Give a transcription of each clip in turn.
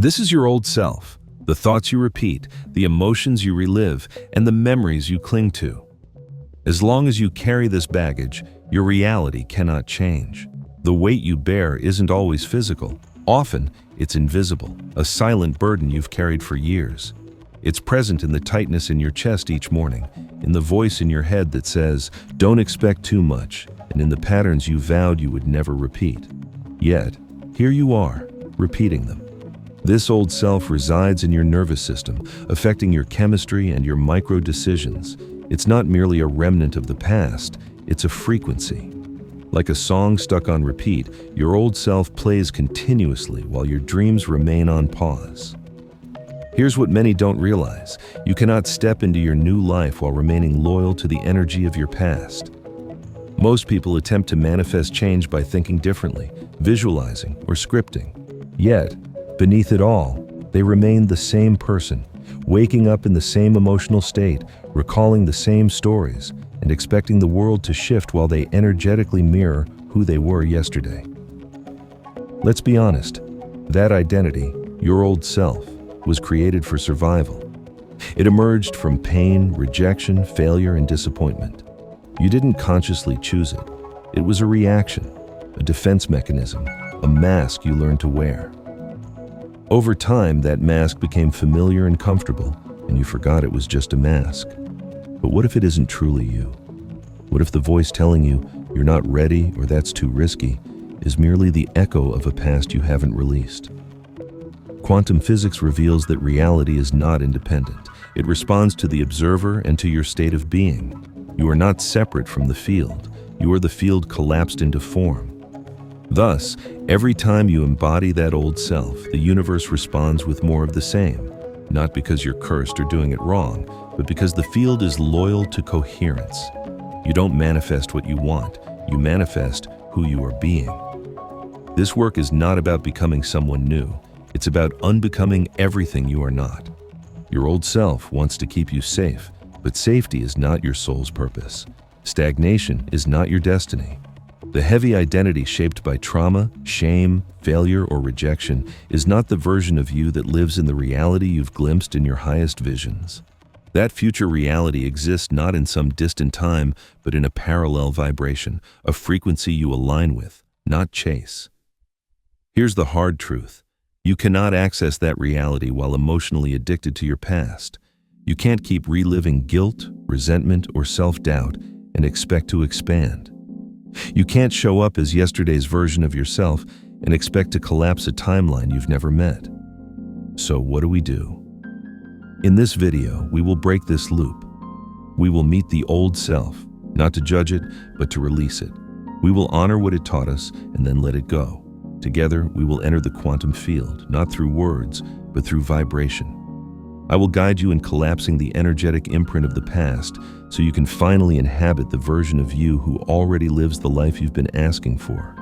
This is your old self, the thoughts you repeat, the emotions you relive, and the memories you cling to. As long as you carry this baggage, your reality cannot change. The weight you bear isn't always physical. Often, it's invisible, a silent burden you've carried for years. It's present in the tightness in your chest each morning, in the voice in your head that says, "Don't expect too much," and in the patterns you vowed you would never repeat. Yet, here you are, repeating them. This old self resides in your nervous system, affecting your chemistry and your micro decisions. It's not merely a remnant of the past, it's a frequency. Like a song stuck on repeat, your old self plays continuously while your dreams remain on pause. Here's what many don't realize: you cannot step into your new life while remaining loyal to the energy of your past. Most people attempt to manifest change by thinking differently, visualizing, or scripting. Yet, beneath it all, they remain the same person, waking up in the same emotional state, recalling the same stories, and expecting the world to shift while they energetically mirror who they were yesterday. Let's be honest, that identity, your old self, was created for survival. It emerged from pain, rejection, failure, and disappointment. You didn't consciously choose it. It was a reaction, a defense mechanism, a mask you learned to wear. Over time, that mask became familiar and comfortable, and you forgot it was just a mask. But what if it isn't truly you? What if the voice telling you you're not ready or that's too risky is merely the echo of a past you haven't released? Quantum physics reveals that reality is not independent. It responds to the observer and to your state of being. You are not separate from the field. You are the field collapsed into form. Thus, every time you embody that old self, the universe responds with more of the same. Not because you're cursed or doing it wrong, but because the field is loyal to coherence. You don't manifest what you want, you manifest who you are being. This work is not about becoming someone new. It's about unbecoming everything you are not. Your old self wants to keep you safe, but safety is not your soul's purpose. Stagnation is not your destiny. The heavy identity shaped by trauma, shame, failure, or rejection is not the version of you that lives in the reality you've glimpsed in your highest visions. That future reality exists not in some distant time, but in a parallel vibration, a frequency you align with, not chase. Here's the hard truth. You cannot access that reality while emotionally addicted to your past. You can't keep reliving guilt, resentment, or self-doubt and expect to expand. You can't show up as yesterday's version of yourself and expect to collapse a timeline you've never met. So what do we do? In this video, we will break this loop. We will meet the old self, not to judge it, but to release it. We will honor what it taught us and then let it go. Together, we will enter the quantum field, not through words, but through vibration. I will guide you in collapsing the energetic imprint of the past so you can finally inhabit the version of you who already lives the life you've been asking for.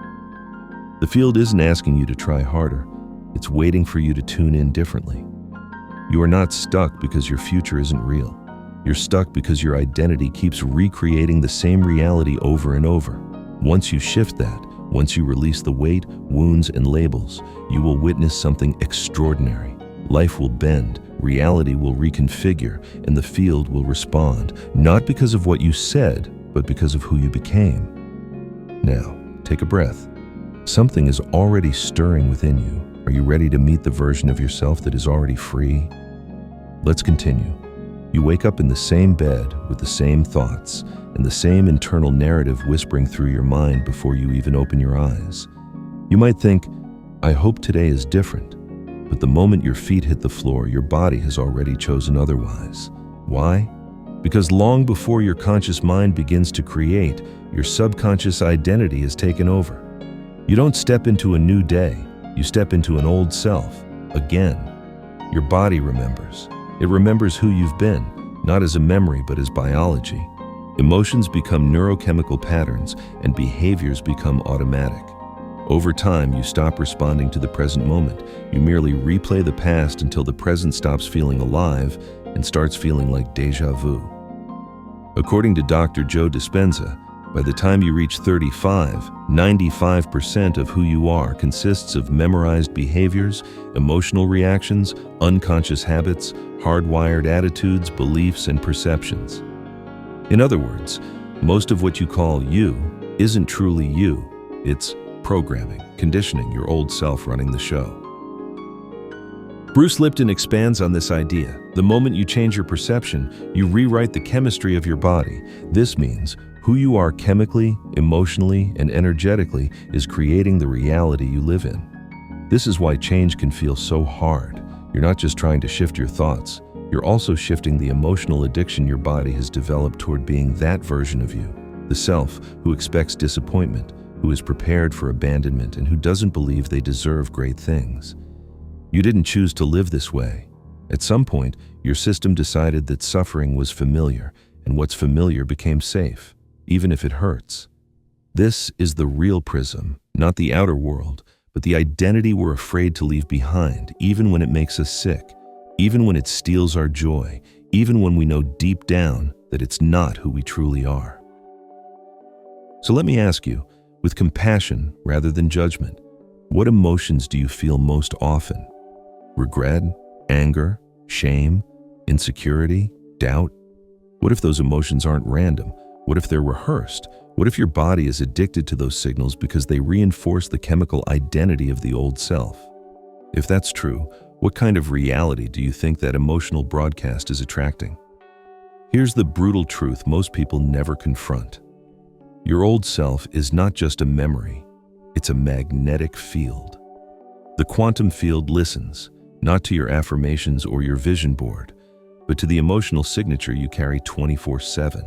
The field isn't asking you to try harder. It's waiting for you to tune in differently. You are not stuck because your future isn't real. You're stuck because your identity keeps recreating the same reality over and over. Once you shift that, once you release the weight, wounds, and labels, you will witness something extraordinary. Life will bend, reality will reconfigure, and the field will respond, not because of what you said, but because of who you became. Now, take a breath. Something is already stirring within you. Are you ready to meet the version of yourself that is already free? Let's continue. You wake up in the same bed with the same thoughts and the same internal narrative whispering through your mind before you even open your eyes. You might think, I hope today is different. But the moment your feet hit the floor, your body has already chosen otherwise. Why? Because long before your conscious mind begins to create, your subconscious identity has taken over. You don't step into a new day, you step into an old self, again. Your body remembers. It remembers who you've been, not as a memory, but as biology. Emotions become neurochemical patterns, and behaviors become automatic. Over time, you stop responding to the present moment. You merely replay the past until the present stops feeling alive and starts feeling like déjà vu. According to Dr. Joe Dispenza, By the time you reach 35, 95% of who you are consists of memorized behaviors, emotional reactions, unconscious habits, hardwired attitudes, beliefs, and perceptions. In other words, most of what you call you isn't truly you. It's programming, conditioning, your old self running the show. Bruce Lipton expands on this idea. The moment you change your perception, you rewrite the chemistry of your body. This means who you are chemically, emotionally, and energetically is creating the reality you live in. This is why change can feel so hard. You're not just trying to shift your thoughts, you're also shifting the emotional addiction your body has developed toward being that version of you, the self who expects disappointment, who is prepared for abandonment, and who doesn't believe they deserve great things. You didn't choose to live this way. At some point, your system decided that suffering was familiar, and what's familiar became safe, even if it hurts. This is the real prism, not the outer world, but the identity we're afraid to leave behind, even when it makes us sick, even when it steals our joy, even when we know deep down that it's not who we truly are. So let me ask you, with compassion rather than judgment, what emotions do you feel most often? Regret, anger, shame, insecurity, doubt? What if those emotions aren't random? What if they're rehearsed? What if your body is addicted to those signals because they reinforce the chemical identity of the old self? If that's true, what kind of reality do you think that emotional broadcast is attracting? Here's the brutal truth most people never confront. Your old self is not just a memory, it's a magnetic field. The quantum field listens, not to your affirmations or your vision board, but to the emotional signature you carry 24/7.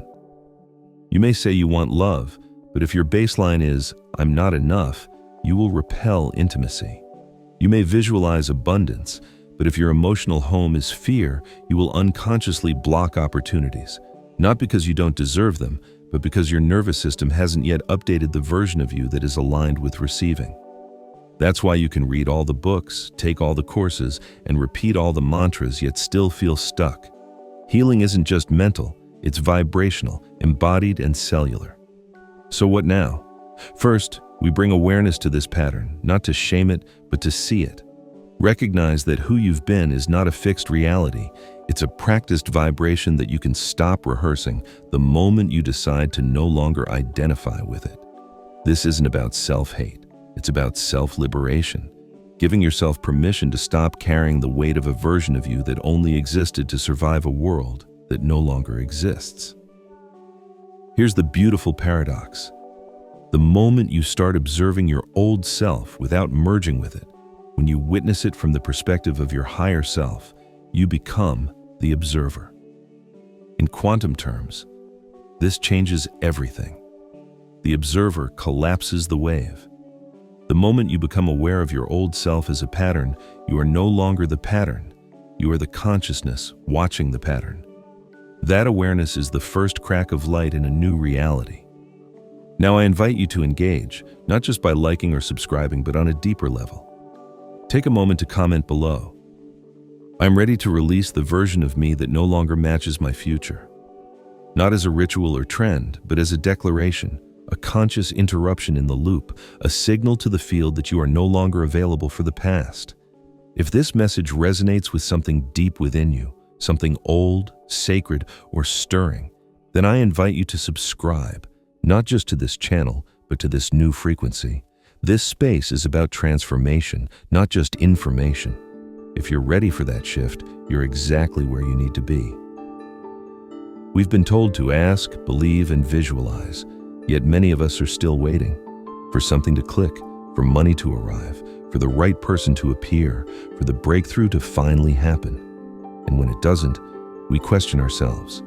You may say you want love, but if your baseline is, "I'm not enough," you will repel intimacy. You may visualize abundance, but if your emotional home is fear, you will unconsciously block opportunities, not because you don't deserve them, but because your nervous system hasn't yet updated the version of you that is aligned with receiving. That's why you can read all the books, take all the courses, and repeat all the mantras, yet still feel stuck. Healing isn't just mental, it's vibrational, embodied, and cellular. So what now? First, we bring awareness to this pattern, not to shame it, but to see it. Recognize that who you've been is not a fixed reality. It's a practiced vibration that you can stop rehearsing the moment you decide to no longer identify with it. This isn't about self-hate. It's about self-liberation, giving yourself permission to stop carrying the weight of a version of you that only existed to survive a world that no longer exists. Here's the beautiful paradox. The moment you start observing your old self without merging with it, when you witness it from the perspective of your higher self, you become the observer. In quantum terms, this changes everything. The observer collapses the wave. The moment you become aware of your old self as a pattern, you are no longer the pattern. You are the consciousness watching the pattern. That awareness is the first crack of light in a new reality. Now I invite you to engage, not just by liking or subscribing, but on a deeper level. Take a moment to comment below. I'm ready to release the version of me that no longer matches my future. Not as a ritual or trend, but as a declaration, a conscious interruption in the loop, a signal to the field that you are no longer available for the past. If this message resonates with something deep within you, something old, sacred, or stirring, then I invite you to subscribe, not just to this channel, but to this new frequency. This space is about transformation, not just information. If you're ready for that shift, you're exactly where you need to be. We've been told to ask, believe, and visualize, yet many of us are still waiting for something to click, for money to arrive, for the right person to appear, for the breakthrough to finally happen. And when it doesn't, we question ourselves.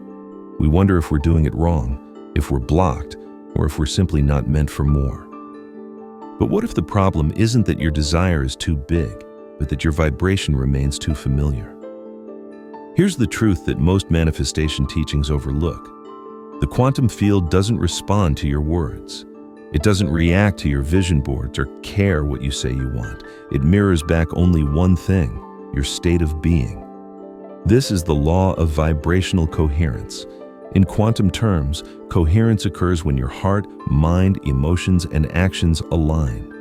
We wonder if we're doing it wrong, if we're blocked, or if we're simply not meant for more. But what if the problem isn't that your desire is too big, but that your vibration remains too familiar? Here's the truth that most manifestation teachings overlook. The quantum field doesn't respond to your words. It doesn't react to your vision boards or care what you say you want. It mirrors back only one thing, your state of being. This is the law of vibrational coherence. In quantum terms, coherence occurs when your heart, mind, emotions, and actions align.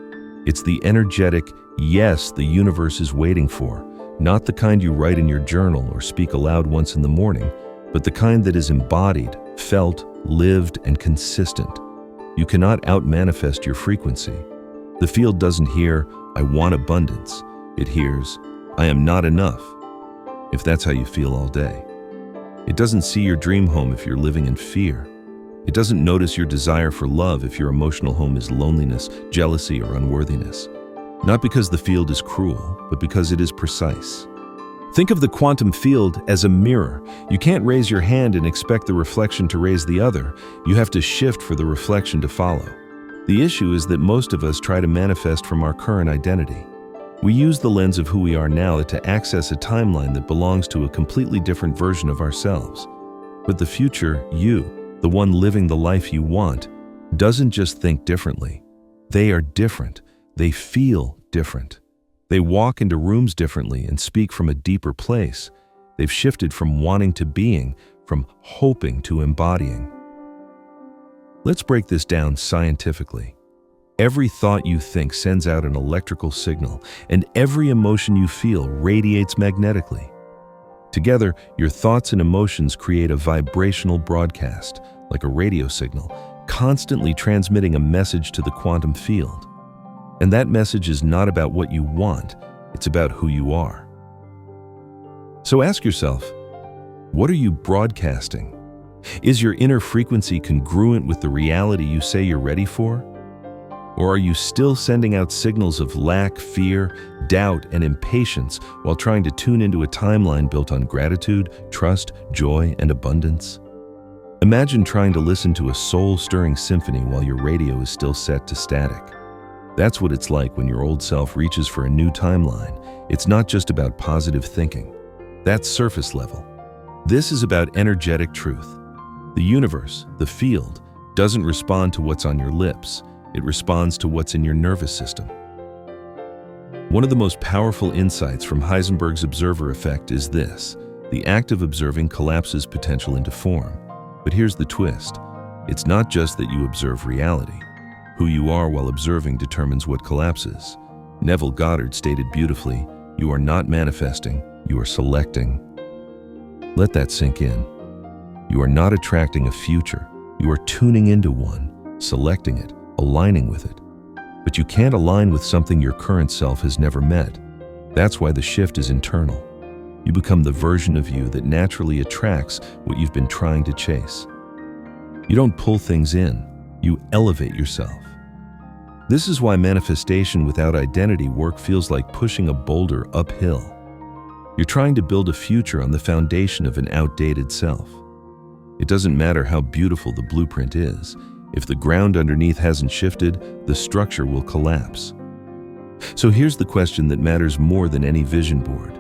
It's the energetic yes the universe is waiting for, not the kind you write in your journal or speak aloud once in the morning, but the kind that is embodied, felt, lived, and consistent. You cannot out-manifest your frequency. The field doesn't hear, "I want abundance." It hears, "I am not enough," if that's how you feel all day. It doesn't see your dream home if you're living in fear. It doesn't notice your desire for love if your emotional home is loneliness, jealousy, or unworthiness. Not because the field is cruel, but because it is precise. Think of the quantum field as a mirror. You can't raise your hand and expect the reflection to raise the other. You have to shift for the reflection to follow. The issue is that most of us try to manifest from our current identity. We use the lens of who we are now to access a timeline that belongs to a completely different version of ourselves. But the future you, the one living the life you want, doesn't just think differently. They are different. They feel different. They walk into rooms differently and speak from a deeper place. They've shifted from wanting to being, from hoping to embodying. Let's break this down scientifically. Every thought you think sends out an electrical signal, and every emotion you feel radiates magnetically. Together, your thoughts and emotions create a vibrational broadcast, like a radio signal, constantly transmitting a message to the quantum field. And that message is not about what you want, it's about who you are. So ask yourself, what are you broadcasting? Is your inner frequency congruent with the reality you say you're ready for? Or are you still sending out signals of lack, fear, doubt, and impatience while trying to tune into a timeline built on gratitude, trust, joy, and abundance? Imagine trying to listen to a soul-stirring symphony while your radio is still set to static. That's what it's like when your old self reaches for a new timeline. It's not just about positive thinking. That's surface level. This is about energetic truth. The universe, the field, doesn't respond to what's on your lips. It responds to what's in your nervous system. One of the most powerful insights from Heisenberg's observer effect is this: the act of observing collapses potential into form. But here's the twist. It's not just that you observe reality. Who you are while observing determines what collapses. Neville Goddard stated beautifully, "You are not manifesting, you are selecting." Let that sink in. You are not attracting a future. You are tuning into one, selecting it, aligning with it. But you can't align with something your current self has never met. That's why the shift is internal. You become the version of you that naturally attracts what you've been trying to chase. You don't pull things in, you elevate yourself. This is why manifestation without identity work feels like pushing a boulder uphill. You're trying to build a future on the foundation of an outdated self. It doesn't matter how beautiful the blueprint is. If the ground underneath hasn't shifted, the structure will collapse. So here's the question that matters more than any vision board.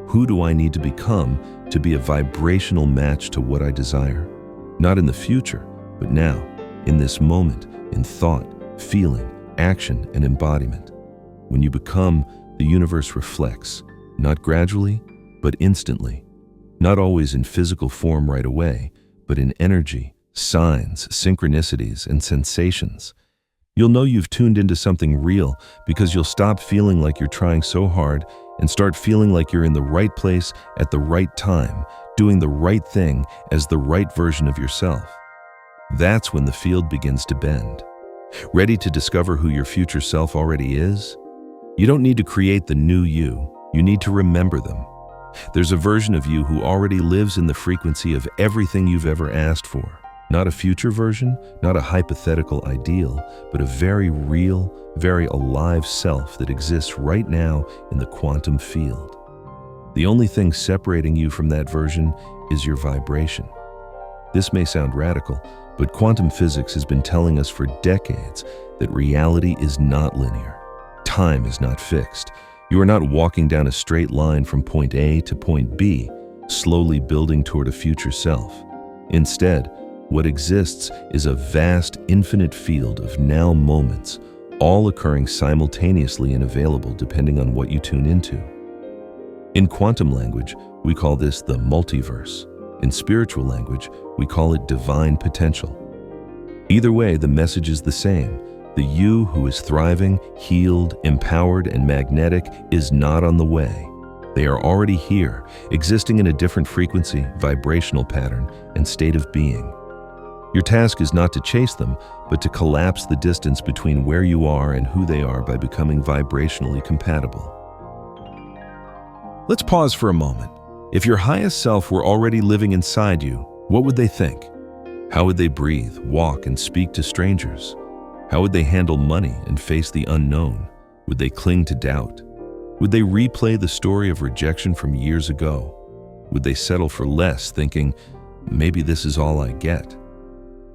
Who do I need to become to be a vibrational match to what I desire? Not in the future, but now, in this moment, in thought, feeling, action, and embodiment. When you become, the universe reflects, not gradually, but instantly. Not always in physical form right away, but in energy, signs, synchronicities, and sensations. You'll know you've tuned into something real because you'll stop feeling like you're trying so hard and start feeling like you're in the right place at the right time, doing the right thing as the right version of yourself. That's when the field begins to bend. Ready to discover who your future self already is? You don't need to create the new you. You need to remember them. There's a version of you who already lives in the frequency of everything you've ever asked for. Not a future version, not a hypothetical ideal, but a very real, very alive self that exists right now in the quantum field. The only thing separating you from that version is your vibration. This may sound radical, but quantum physics has been telling us for decades that reality is not linear. Time is not fixed. You are not walking down a straight line from point A to point B, slowly building toward a future self. Instead, what exists is a vast, infinite field of now moments, all occurring simultaneously and available depending on what you tune into. In quantum language, we call this the multiverse. In spiritual language, we call it divine potential. Either way, the message is the same. The you who is thriving, healed, empowered, and magnetic is not on the way. They are already here, existing in a different frequency, vibrational pattern, and state of being. Your task is not to chase them, but to collapse the distance between where you are and who they are by becoming vibrationally compatible. Let's pause for a moment. If your highest self were already living inside you, what would they think? How would they breathe, walk, and speak to strangers? How would they handle money and face the unknown? Would they cling to doubt? Would they replay the story of rejection from years ago? Would they settle for less, thinking, maybe this is all I get?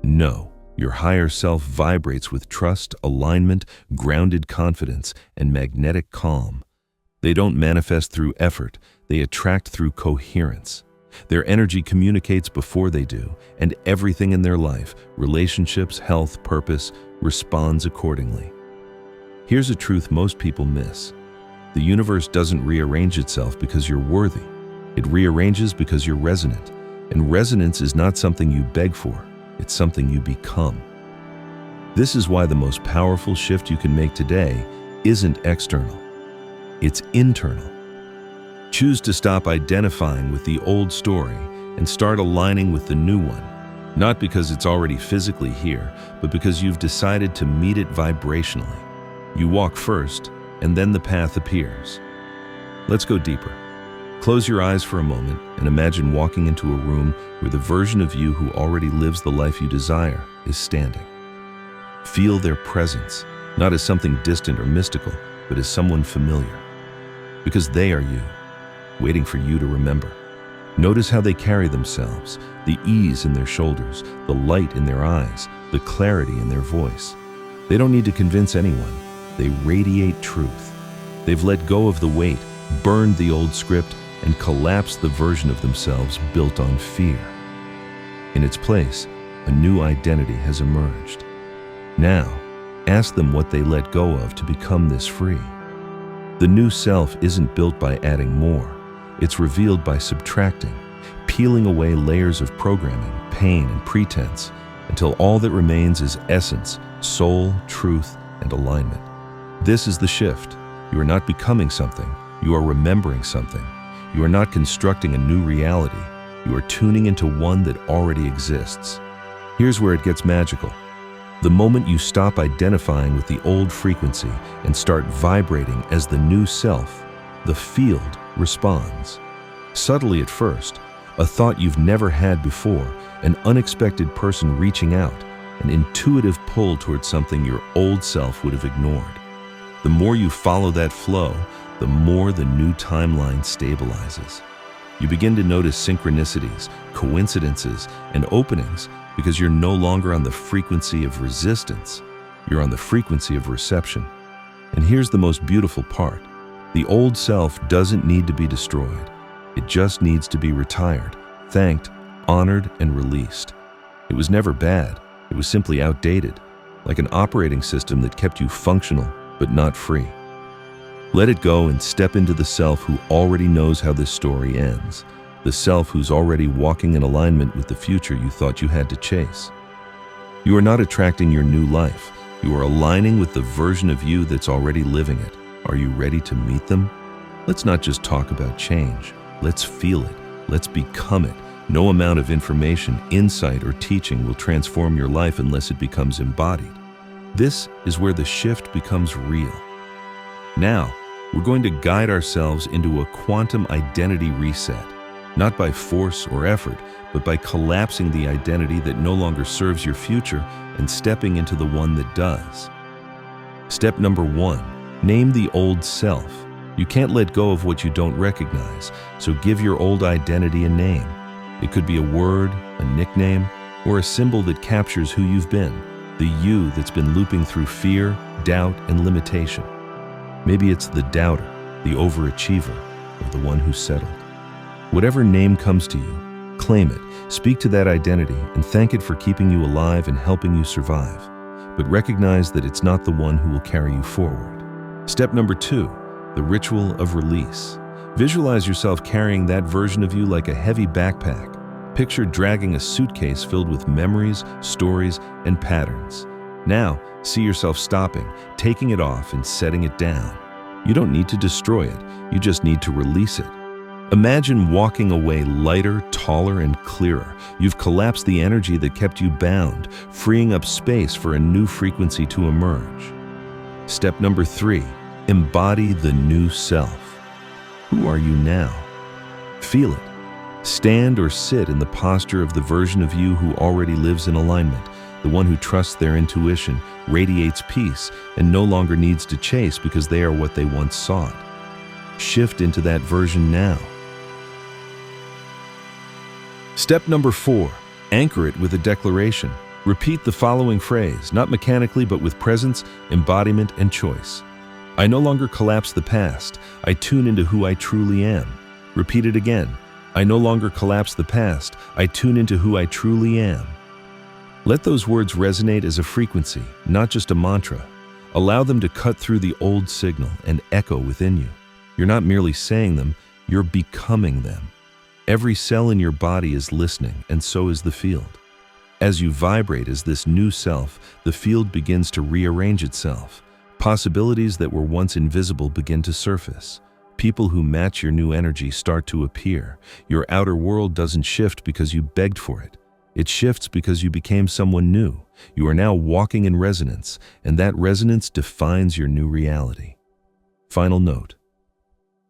No, your higher self vibrates with trust, alignment, grounded confidence, and magnetic calm. They don't manifest through effort, they attract through coherence. Their energy communicates before they do, and everything in their life, relationships, health, purpose, responds accordingly. Here's a truth most people miss. The universe doesn't rearrange itself because you're worthy. It rearranges because you're resonant, and resonance is not something you beg for, it's something you become. This is why the most powerful shift you can make today isn't external, it's internal. Choose to stop identifying with the old story and start aligning with the new one, not because it's already physically here, but because you've decided to meet it vibrationally. You walk first, and then the path appears. Let's go deeper. Close your eyes for a moment and imagine walking into a room where the version of you who already lives the life you desire is standing. Feel their presence, not as something distant or mystical, but as someone familiar. Because they are you, waiting for you to remember. Notice how they carry themselves, the ease in their shoulders, the light in their eyes, the clarity in their voice. They don't need to convince anyone. They radiate truth. They've let go of the weight, burned the old script, and collapsed the version of themselves built on fear. In its place, a new identity has emerged. Now, ask them what they let go of to become this free. The new self isn't built by adding more. It's revealed by subtracting, peeling away layers of programming, pain, and pretense, until all that remains is essence, soul, truth, and alignment. This is the shift. You are not becoming something. You are remembering something. You are not constructing a new reality. You are tuning into one that already exists. Here's where it gets magical. The moment you stop identifying with the old frequency and start vibrating as the new self, the field responds. Subtly at first, a thought you've never had before, an unexpected person reaching out, an intuitive pull towards something your old self would have ignored. The more you follow that flow, the more the new timeline stabilizes. You begin to notice synchronicities, coincidences, and openings because you're no longer on the frequency of resistance, you're on the frequency of reception. And here's the most beautiful part. The old self doesn't need to be destroyed. It just needs to be retired, thanked, honored, and released. It was never bad. It was simply outdated, like an operating system that kept you functional but not free. Let it go and step into the self who already knows how this story ends, the self who's already walking in alignment with the future you thought you had to chase. You are not attracting your new life. You are aligning with the version of you that's already living it. Are you ready to meet them? Let's not just talk about change. Let's feel it. Let's become it. No amount of information, insight, or teaching will transform your life unless it becomes embodied. This is where the shift becomes real. Now, we're going to guide ourselves into a quantum identity reset, not by force or effort, but by collapsing the identity that no longer serves your future and stepping into the one that does. Step number 1, name the old self. You can't let go of what you don't recognize, so give your old identity a name. It could be a word, a nickname, or a symbol that captures who you've been, the you that's been looping through fear, doubt, and limitation. Maybe it's the doubter, the overachiever, or the one who settled. Whatever name comes to you, claim it, speak to that identity, and thank it for keeping you alive and helping you survive. But recognize that it's not the one who will carry you forward. Step number 2, the ritual of release. Visualize yourself carrying that version of you like a heavy backpack. Picture dragging a suitcase filled with memories, stories, and patterns. Now, see yourself stopping, taking it off, and setting it down. You don't need to destroy it, you just need to release it. Imagine walking away lighter, taller, and clearer. You've collapsed the energy that kept you bound, freeing up space for a new frequency to emerge. Step number 3, embody the new self. Who are you now? Feel it. Stand or sit in the posture of the version of you who already lives in alignment, the one who trusts their intuition, radiates peace, and no longer needs to chase because they are what they once sought. Shift into that version now. Step number 4, anchor it with a declaration. Repeat the following phrase, not mechanically but with presence, embodiment, and choice. I no longer collapse the past. I tune into who I truly am. Repeat it again. I no longer collapse the past. I tune into who I truly am. Let those words resonate as a frequency, not just a mantra. Allow them to cut through the old signal and echo within you. You're not merely saying them, you're becoming them. Every cell in your body is listening, and so is the field. As you vibrate as this new self, the field begins to rearrange itself. Possibilities that were once invisible begin to surface. People who match your new energy start to appear. Your outer world doesn't shift because you begged for it. It shifts because you became someone new. You are now walking in resonance, and that resonance defines your new reality. Final note.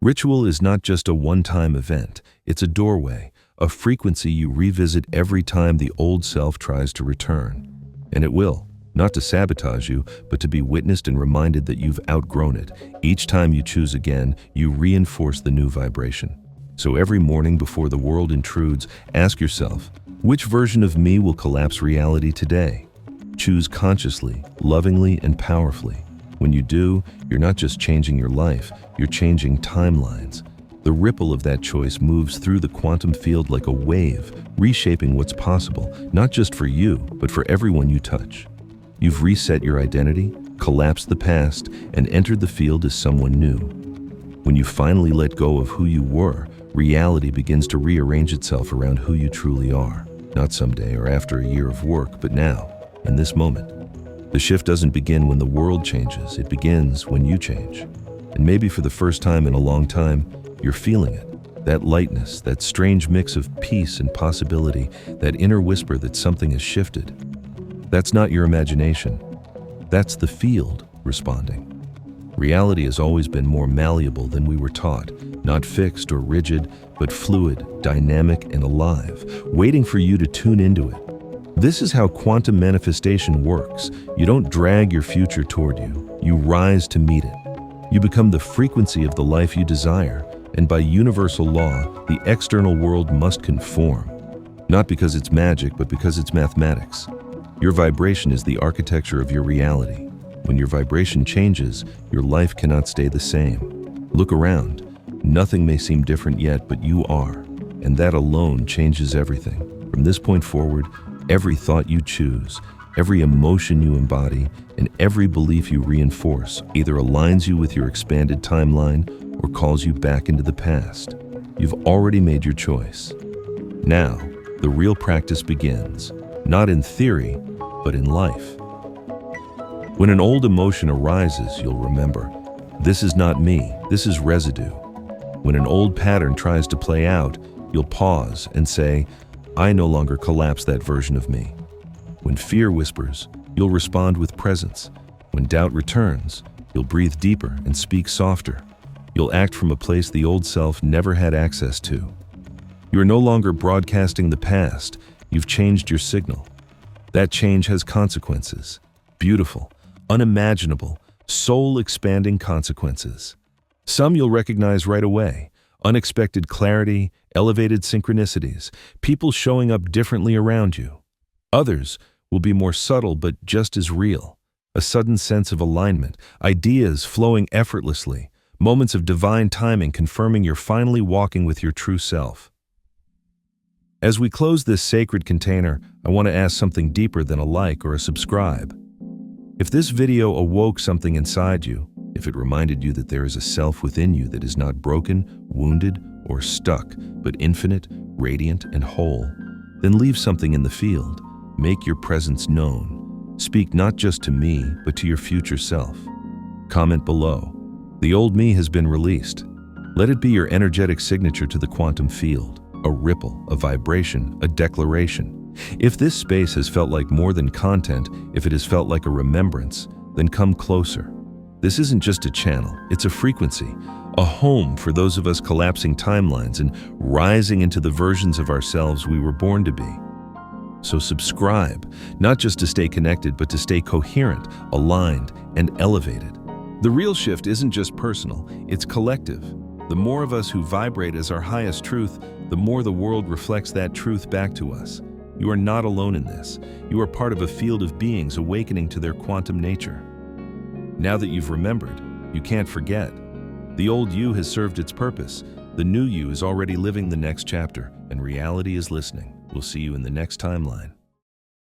Ritual is not just a one-time event. It's a doorway, a frequency you revisit every time the old self tries to return. And it will, not to sabotage you, but to be witnessed and reminded that you've outgrown it. Each time you choose again, you reinforce the new vibration. So every morning before the world intrudes, ask yourself, which version of me will collapse reality today? Choose consciously, lovingly, and powerfully. When you do, you're not just changing your life, you're changing timelines. The ripple of that choice moves through the quantum field like a wave, reshaping what's possible, not just for you, but for everyone you touch. You've reset your identity, collapsed the past, and entered the field as someone new. When you finally let go of who you were, reality begins to rearrange itself around who you truly are. Not someday or after a year of work, but now, in this moment. The shift doesn't begin when the world changes, it begins when you change. And maybe for the first time in a long time, you're feeling it. That lightness, that strange mix of peace and possibility, that inner whisper that something has shifted. That's not your imagination. That's the field responding. Reality has always been more malleable than we were taught, not fixed or rigid, but fluid, dynamic, and alive, waiting for you to tune into it. This is how quantum manifestation works. You don't drag your future toward you. You rise to meet it. You become the frequency of the life you desire, and by universal law, the external world must conform. Not because it's magic, but because it's mathematics. Your vibration is the architecture of your reality. When your vibration changes, your life cannot stay the same. Look around. Nothing may seem different yet, but you are. And that alone changes everything. From this point forward, every thought you choose, every emotion you embody, and every belief you reinforce either aligns you with your expanded timeline or calls you back into the past. You've already made your choice. Now, the real practice begins, not in theory, but in life. When an old emotion arises, you'll remember, this is not me, this is residue. When an old pattern tries to play out, you'll pause and say, I no longer collapse that version of me. When fear whispers, you'll respond with presence. When doubt returns, you'll breathe deeper and speak softer. You'll act from a place the old self never had access to. You are no longer broadcasting the past, you've changed your signal. That change has consequences. Beautiful, unimaginable, soul-expanding consequences. Some you'll recognize right away. Unexpected clarity, elevated synchronicities, people showing up differently around you. Others will be more subtle but just as real. A sudden sense of alignment, ideas flowing effortlessly, moments of divine timing confirming you're finally walking with your true self. As we close this sacred container, I want to ask something deeper than a like or a subscribe. If this video awoke something inside you, if it reminded you that there is a self within you that is not broken, wounded, or stuck, but infinite, radiant, and whole, then leave something in the field. Make your presence known. Speak not just to me, but to your future self. Comment below. The old me has been released. Let it be your energetic signature to the quantum field, a ripple, a vibration, a declaration. If this space has felt like more than content, if it has felt like a remembrance, then come closer. This isn't just a channel, it's a frequency, a home for those of us collapsing timelines and rising into the versions of ourselves we were born to be. So subscribe, not just to stay connected, but to stay coherent, aligned, and elevated. The real shift isn't just personal, it's collective. The more of us who vibrate as our highest truth, the more the world reflects that truth back to us. You are not alone in this. You are part of a field of beings awakening to their quantum nature. Now that you've remembered, you can't forget. The old you has served its purpose. The new you is already living the next chapter, and reality is listening. We'll see you in the next timeline.